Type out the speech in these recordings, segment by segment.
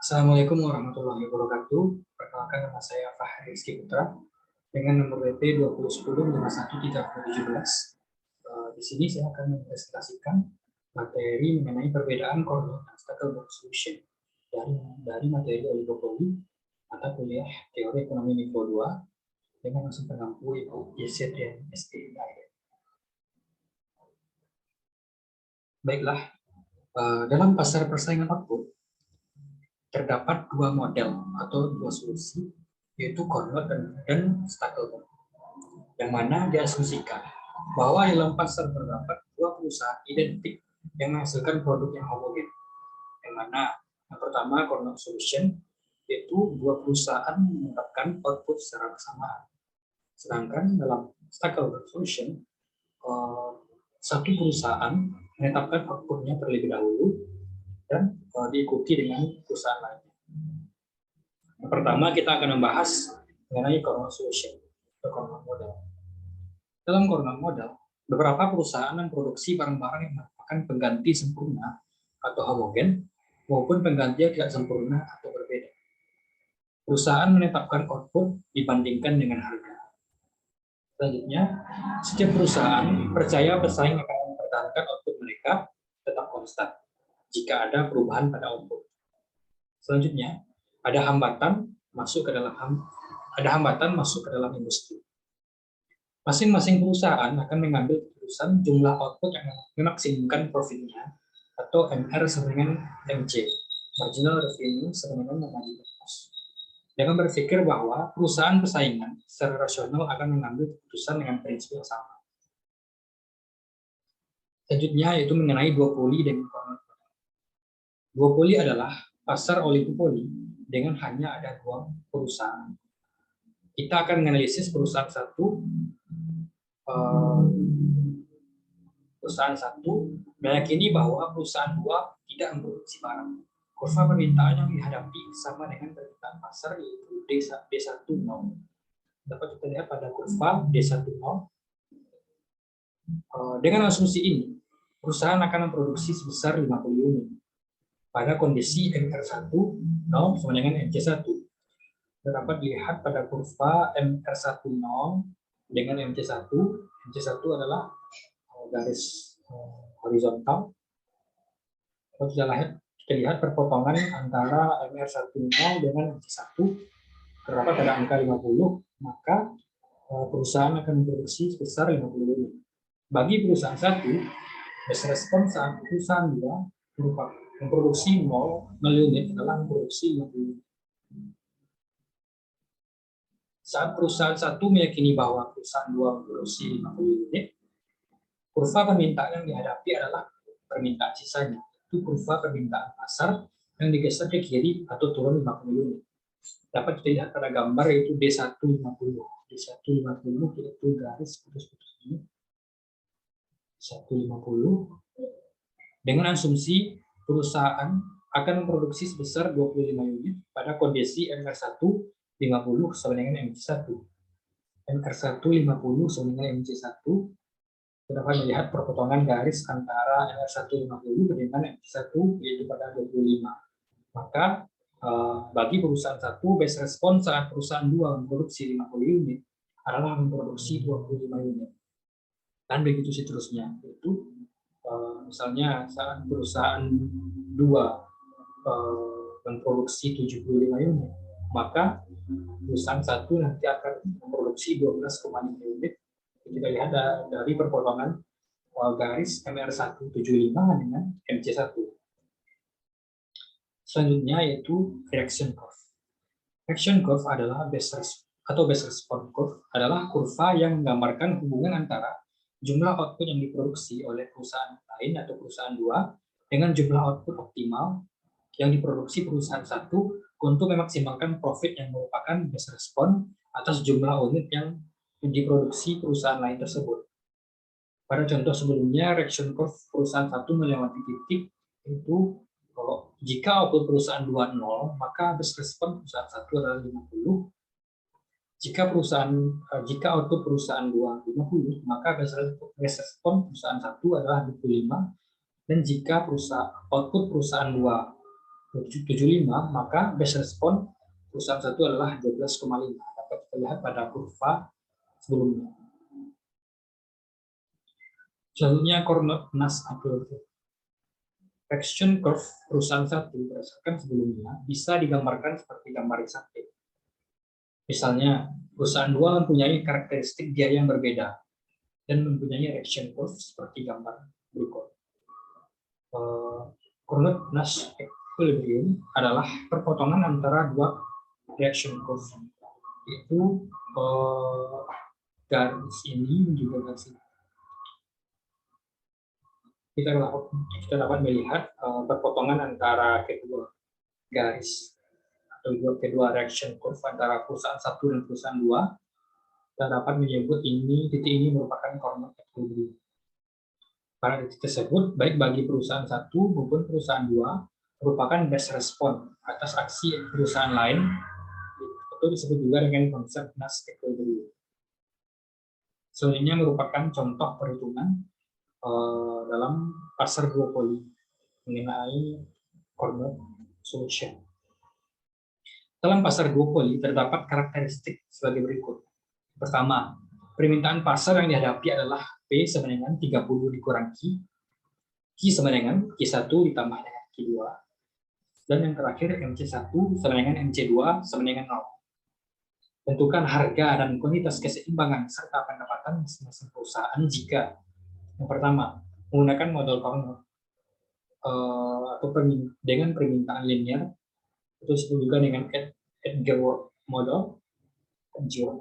Assalamualaikum warahmatullahi wabarakatuh. Perkenalkan, nama saya Fahri Rizky Putra dengan nomor WP 2010-51-317. Di sini saya akan mempresentasikan materi mengenai perbedaan koordinat dan Stackelberg solution dari materi oligopoli mata kuliah teori ekonomi mikro 2 dengan langsung pengampu Ibu YZN SPIAIN. Baiklah, dalam pasar persaingan output terdapat dua model atau dua solusi, yaitu Carnot dan Stackelberg, yang mana diasumsikan bahwa dalam pasar terdapat dua perusahaan identik yang menghasilkan produk yang homogen, yang mana yang pertama Carnot Solution, yaitu dua perusahaan menetapkan output secara bersamaan, sedangkan dalam Stackelberg Solution satu perusahaan menetapkan outputnya terlebih dahulu dan diikuti dengan perusahaan lainnya. Yang pertama kita akan membahas mengenai Carnot Solution atau Carnot Model. Dalam Carnot Model, beberapa perusahaan memproduksi barang-barang yang merupakan pengganti sempurna atau homogen maupun pengganti yang tidak sempurna atau berbeda. Perusahaan menetapkan output dibandingkan dengan harga. Selanjutnya, setiap perusahaan percaya pesaing akan mempertahankan output mereka tetap konstan jika ada perubahan pada output. Selanjutnya, ada hambatan masuk ke dalam industri. Masing-masing perusahaan akan mengambil keputusan jumlah output yang memaksimumkan profitnya atau MR sama dengan MC, marginal revenue sama dengan marginal cost. Dengan berpikir bahwa perusahaan persaingan secara rasional akan mengambil keputusan dengan prinsip yang sama. Selanjutnya yaitu mengenai duopoli dan Carnot. Duopoli adalah pasar oligopoli dengan hanya ada dua perusahaan. Kita akan menganalisis perusahaan satu meyakini bahwa perusahaan dua tidak memproduksi barang. Kurva permintaan yang dihadapi sama dengan permintaan pasar, yaitu D10. Dapat kita lihat pada kurva D10. Dengan asumsi ini, perusahaan akan memproduksi sebesar 50 unit pada kondisi MR1 sama dengan MC1. Dapat dilihat pada kurva MR10 dengan MC1. MC1 adalah garis horizontal. Kita lihat perpotongan antara MR10 dengan MC1. Terdapat pada angka 50, maka perusahaan akan memproduksi sebesar 50 unit. Bagi perusahaan satu, base respon saat perusahaan 2 merupakan memproduksi 0 unit adalah memproduksi 50 unit. Saat perusahaan satu meyakini bahwa perusahaan 2 memproduksi 50 unit, kurva permintaan yang dihadapi adalah permintaan sisanya. Itu kurva permintaan pasar yang digeser ke kiri atau turun 50 unit. Dapat kita lihat pada gambar yaitu D150. D150 yaitu garis putus-putus ini. 150 dengan asumsi perusahaan akan memproduksi sebesar 25 unit pada kondisi MR1 50 sama dengan MC1. MR1 50 sama dengan MC1. Kita dapat melihat perpotongan garis antara MR1 50 dengan MC1 yaitu pada 25. Maka bagi perusahaan satu, base respon saat perusahaan 2 memproduksi 50 unit adalah memproduksi 25 unit. Dan begitu seterusnya. Itu misalnya saat perusahaan 2 memproduksi 75 unit, maka perusahaan satu nanti akan memproduksi 12,5 unit. Kita lihat dari perpotongan garis MR175 dengan MC1. Selanjutnya yaitu reaction curve. Reaction curve adalah base response curve adalah kurva yang menggambarkan hubungan antara jumlah output yang diproduksi oleh perusahaan lain atau perusahaan 2 dengan jumlah output optimal yang diproduksi perusahaan satu untuk memaksimalkan profit yang merupakan base respon atas jumlah unit yang diproduksi perusahaan lain tersebut. Pada contoh sebelumnya, reaction curve perusahaan satu melewati titik itu jika output perusahaan 2 0, maka base respon perusahaan satu adalah 50. Jika output perusahaan 2 50, maka base respon perusahaan 1 adalah 25. Dan jika output perusahaan 2 75, maka base respon perusahaan satu adalah 12,5. Dapat terlihat pada kurva sebelumnya. Selanjutnya Cournot-Nash Upload. Action curve perusahaan satu berdasarkan sebelumnya bisa digambarkan seperti gambar eksaktif. Misalnya, perusahaan 2 mempunyai karakteristik biaya yang berbeda dan mempunyai action curve seperti gambar berikut. Cournot-Nash equilibrium adalah perpotongan antara dua reaction curve, yaitu garis ini juga garis ini. Kita dapat melihat perpotongan antara kedua garis atau kedua reaction curve antara perusahaan satu dan perusahaan 2. Kita dapat menyebut titik ini merupakan Cournot equilibrium. Pada titik tersebut, baik bagi perusahaan satu maupun perusahaan 2 merupakan base respon atas aksi perusahaan lain, itu disebut juga dengan konsep Nash equilibrium. Selanjutnya merupakan contoh perhitungan dalam pasar duopoli mengenai Cournot solution. Dalam pasar duopoli terdapat karakteristik sebagai berikut. Pertama, permintaan pasar yang dihadapi adalah P sama dengan 30 dikurang Q sama dengan Q1 ditambah dengan Q2, dan yang terakhir MC1 sama dengan MC2 sama dengan 0. Tentukan harga dan kuantitas keseimbangan serta pendapatan masing-masing perusahaan jika yang pertama, menggunakan model Cournot atau dengan permintaan linear, itu disebut juga dengan Edgeworth model. Yang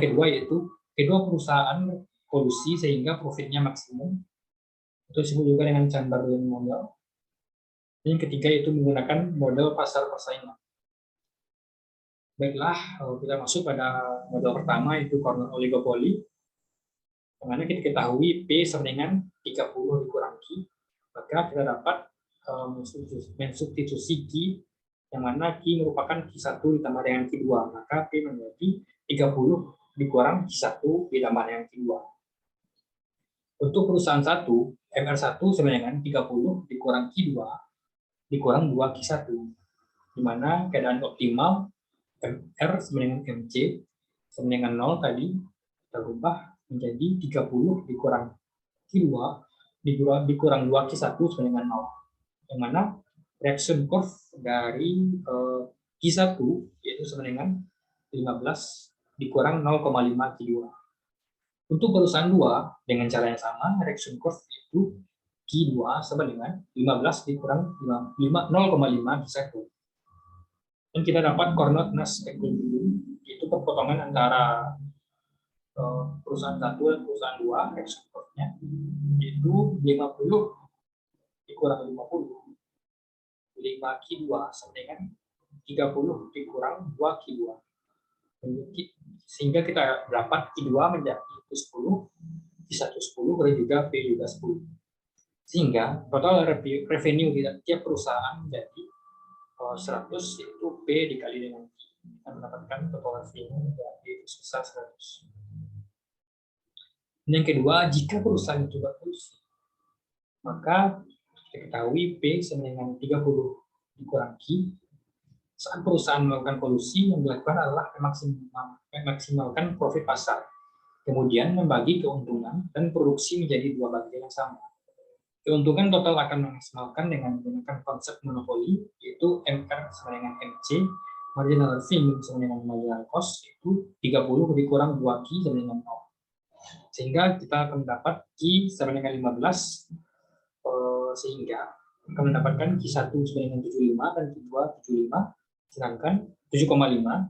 kedua yaitu kedua perusahaan kolusi sehingga profitnya maksimum, itu disebut juga dengan Chamberlain model. Dan yang ketiga yaitu menggunakan model pasar persaingan. Baiklah, kita masuk pada model pertama, yaitu Cournot oligopoly. Yang mana kita ketahui P sama dengan 30 dikurang Q, maka kita dapat mensubstitusi Q, yang mana Q merupakan Q1 ditambah dengan Q2, maka P menjadi 30 dikurang Q1 ditambah dengan Q2. Untuk perusahaan 1, MR1 sama dengan 30 dikurang Q2 dikurang 2 Q1, di mana keadaan optimal MR sama dengan MC sama dengan 0 tadi kita rubah menjadi 30 dikurang Q2 dikurang 2 Q1 sama dengan 0. Yang mana reaction curve dari Q1 yaitu sama dengan 15 dikurang 0,5 Q2. Untuk perusahaan 2 dengan cara yang sama, reaction curve itu Q2 sama dengan 15 dikurang 0,5 Q1. Dan kita dapat Cournot-Nash equilibrium, itu perpotongan antara perusahaan 1 dan perusahaan 2, reaction curve-nya itu 50 dikurang 50 5Q2 sama dengan 30 dikurang 2Q2, sehingga kita dapat Q2 menjadi 10, Q1 10, dan juga P juga 10, sehingga total revenue di tiap perusahaan menjadi 100, yaitu P dikali dengan Q, kita mendapatkan total revenue menjadi sebesar 100. Yang kedua, jika perusahaan itu berkolusi, maka kita ketahui P sama dengan 30 dikurang Q. Saat perusahaan melakukan kolusi, yang dilakukan adalah memaksimalkan profit pasar, kemudian membagi keuntungan dan produksi menjadi dua bagian yang sama. Keuntungan total akan memaksimalkan dengan menggunakan konsep monopoli, yaitu MR sama dengan MC, marginal revenue sama dengan marginal cost, itu 30 dikurang 2Q sama dengan 0. Sehingga kita akan mendapat Q sama dengan 15, sehingga akan mendapatkan Q1 sama dengan 75 dan Q2 75, sedangkan 7,5,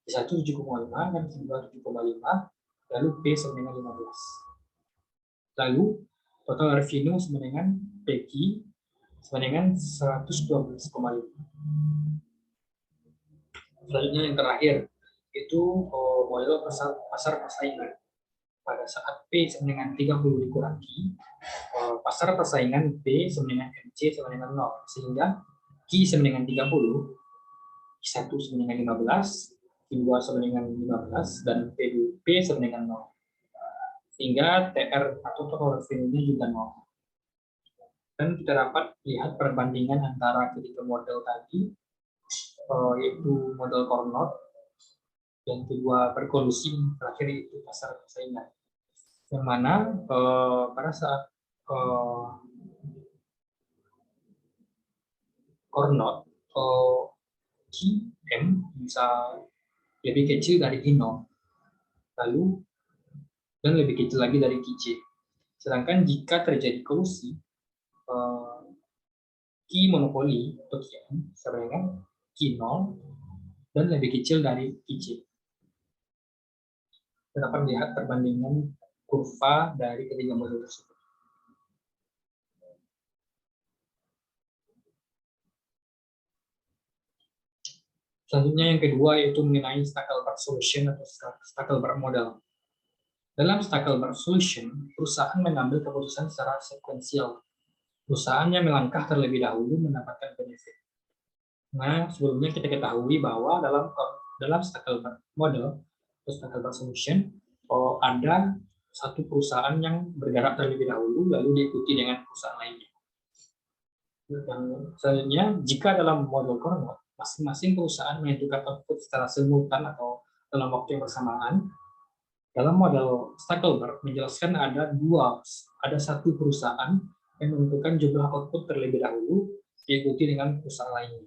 Q1 7,5 dan Q2 7,5, lalu P sama dengan 15. Lalu total revenue sama dengan PQ sama dengan 112,5. Selanjutnya yang terakhir itu model pasar persaingan. Pada saat P sama dengan 30 dikurang Q, pasar persaingan P sama dengan MC sama dengan 0, sehingga Q sama dengan 30, Q1 sama dengan 15, Q2 sama dengan 15, dan P sama dengan 0. Sehingga TR atau total revenue-nya juga 0. Dan kita dapat lihat perbandingan antara ketiga model tadi, yaitu model Carnot, yang kedua berkolusi, terakhir itu pasar persaingan. Yang mana pada saat Carnot, Qm bisa lebih kecil dari Q0, lalu dan lebih kecil lagi dari Qj. Sedangkan jika terjadi kolusi, Q monopoli atau Qm sama dengan Q0 dan lebih kecil dari Qj. Kita dapat melihat perbandingan kurva dari ketiga model tersebut. Selanjutnya yang kedua yaitu mengenai Stackelberg solution atau Stackelberg model. Dalam Stackelberg solution, perusahaan mengambil keputusan secara sekuensial. Perusahaan yang melangkah terlebih dahulu mendapatkan benefit. Nah, sebelumnya kita ketahui bahwa dalam Stackelberg model atau Stackelberg solution, ada satu perusahaan yang bergerak terlebih dahulu lalu diikuti dengan perusahaan lainnya. Dan selanjutnya, jika dalam model Carnot, masing-masing perusahaan menentukan output secara simultan atau dalam waktu yang bersamaan. Dalam model Stackelberg menjelaskan ada satu perusahaan yang menentukan jumlah output terlebih dahulu diikuti dengan perusahaan lainnya.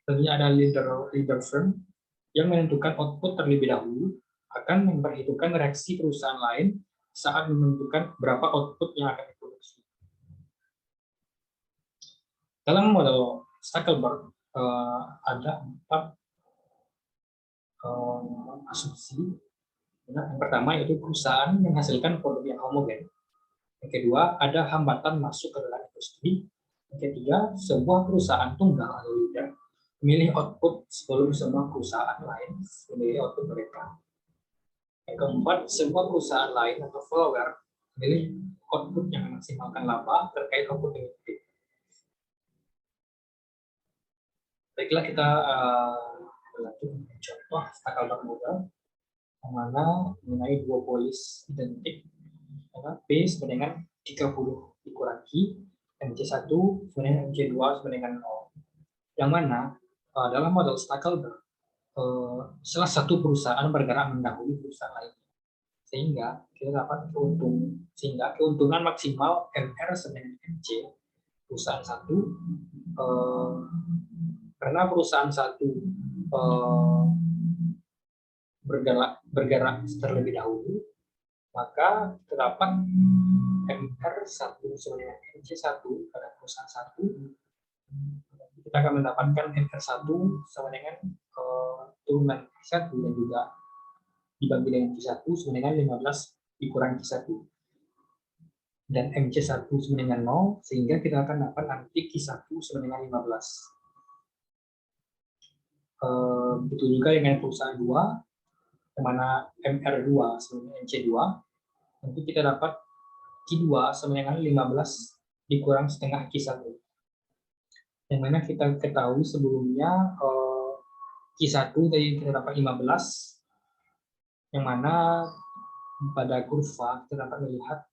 Tentunya ada leader firm yang menentukan output terlebih dahulu akan memperhitungkan reaksi perusahaan lain saat menentukan berapa output yang akan diproduksi. Dalam model Stackelberg ada 4 asumsi. Yang pertama yaitu perusahaan menghasilkan produk yang homogen. Yang kedua, ada hambatan masuk ke dalam industri. Yang ketiga, sebuah perusahaan tunggal atau leader memilih output sebelum semua perusahaan lain memilih output mereka. Yang keempat, sebuah perusahaan lain atau follower memilih output yang memaksimalkan laba terkait output yang lebih. Baiklah, kita berlanjut dengan contoh Stackelberg model yang mana mengenai dua polis identik, P sama dengan 30 dikurang Q, MC1 sama dengan MC2 sama dengan 0. Yang mana dalam model Stackelberg salah satu perusahaan bergerak mendahului perusahaan lain, sehingga kita dapat keuntungan maksimal MR sama dengan MC perusahaan satu, karena perusahaan satu bergerak terlebih dahulu, maka terdapat MR1 sama dengan MC1 pada perusahaan 1. Kita akan mendapatkan MR1 sama dengan turunan Q1 dan juga dibagi dengan Q1 sama dengan 15 dikurang Q1. Dan MC1 sama dengan 0, sehingga kita akan dapat nanti Q1 sama dengan 15. Begitu juga dengan perusahaan 2, yang mana MR2 sama dengan MC2, nanti kita dapat Q2 sama dengan 15 dikurang setengah Q1. Yang mana kita ketahui sebelumnya Q1 tadi kita dapat 15, yang mana pada kurva kita dapat melihat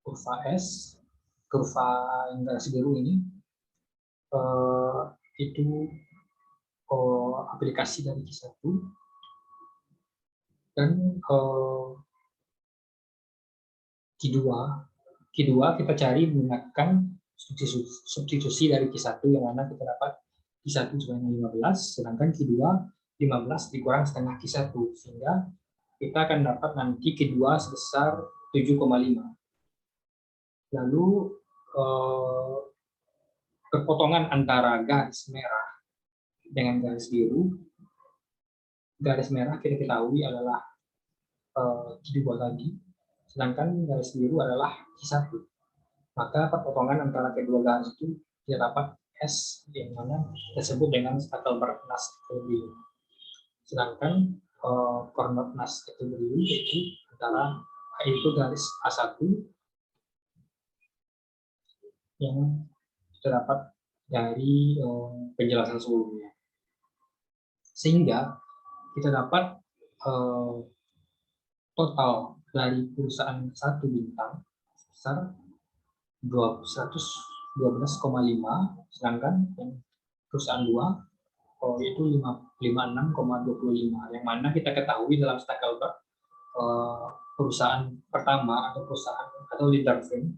kurva S, kurva yang garis biru ini, itu aplikasi dari Q1, dan Q2 kita cari menggunakan substitusi dari Q1, yang mana kita dapat Q1 sebanyak 15, sedangkan Q2 15 dikurang setengah Q1, sehingga kita akan dapat nanti Q2 sebesar 7,5. Lalu kepotongan antara garis merah dengan garis biru, garis merah kita ketahui adalah Q2 tadi, sedangkan garis biru adalah Q1. Maka perpotongan antara kedua garis itu kita dapat S, yang mana disebut dengan Stackelberg Nash equilibrium. Sedangkan Carnot Nash equilibrium itu antara itu garis A1 yang kita dapat dari penjelasan sebelumnya. Sehingga kita dapat total dari perusahaan 1 bintang sebesar 112,5, sedangkan yang perusahaan 2 itu 56,25, yang mana kita ketahui dalam Stackelberg perusahaan pertama atau perusahaan atau leader firm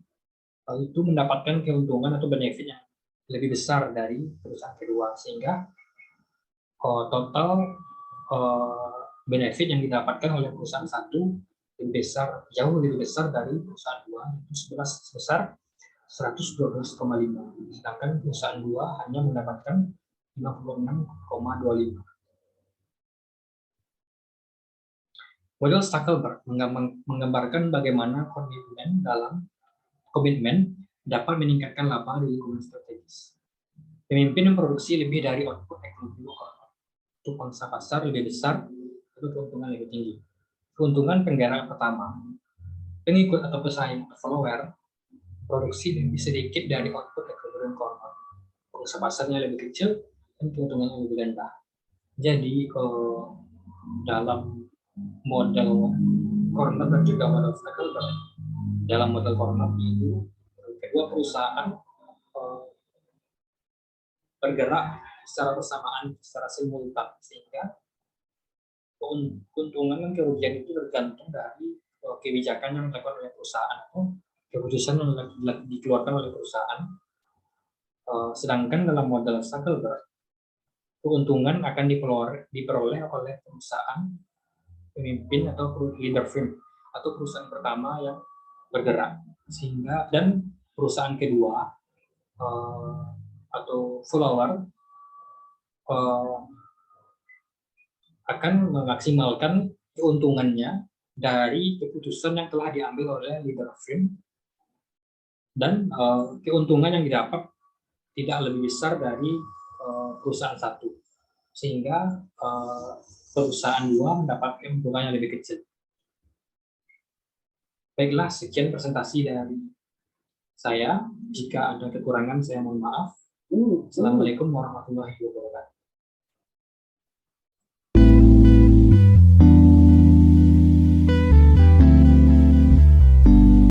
itu mendapatkan keuntungan atau benefit yang lebih besar dari perusahaan kedua, sehingga total benefit yang didapatkan oleh perusahaan satu lebih besar, jauh lebih besar dari perusahaan dua, itu sebesar 112,5, sedangkan perusahaan dua hanya mendapatkan 56,25. Model Stackelberg menggambarkan bagaimana komitmen dapat meningkatkan laba di lingkungan strategis. Pemimpin memproduksi lebih dari output ekonomi lokal. Untuk pangsa pasar lebih besar, itu keuntungan lebih tinggi. Keuntungan penggerak pertama, pengikut atau pesaing follower produksi lebih sedikit dari output ekonomi lokal. Pangsa pasarnya lebih kecil dan keuntungannya lebih rendah. Jadi dalam model Corner dan juga model Stackelberg, dalam model Corner itu kedua perusahaan bergerak secara bersamaan, secara simultan, sehingga keuntungan dan kerugian itu tergantung dari kebijakan yang dilakukan oleh perusahaan atau keputusan yang dikeluarkan oleh perusahaan. Sedangkan dalam model Stackelberg, keuntungan akan diperoleh oleh perusahaan pemimpin atau leader firm atau perusahaan pertama yang bergerak, sehingga dan perusahaan kedua atau follower akan memaksimalkan keuntungannya dari keputusan yang telah diambil oleh leader firm, dan keuntungan yang didapat tidak lebih besar dari perusahaan satu, sehingga perusahaan dua mendapat keuntungan yang lebih kecil. Baiklah, sekian presentasi dari saya. Jika ada kekurangan, saya mohon maaf. Assalamualaikum warahmatullahi wabarakatuh.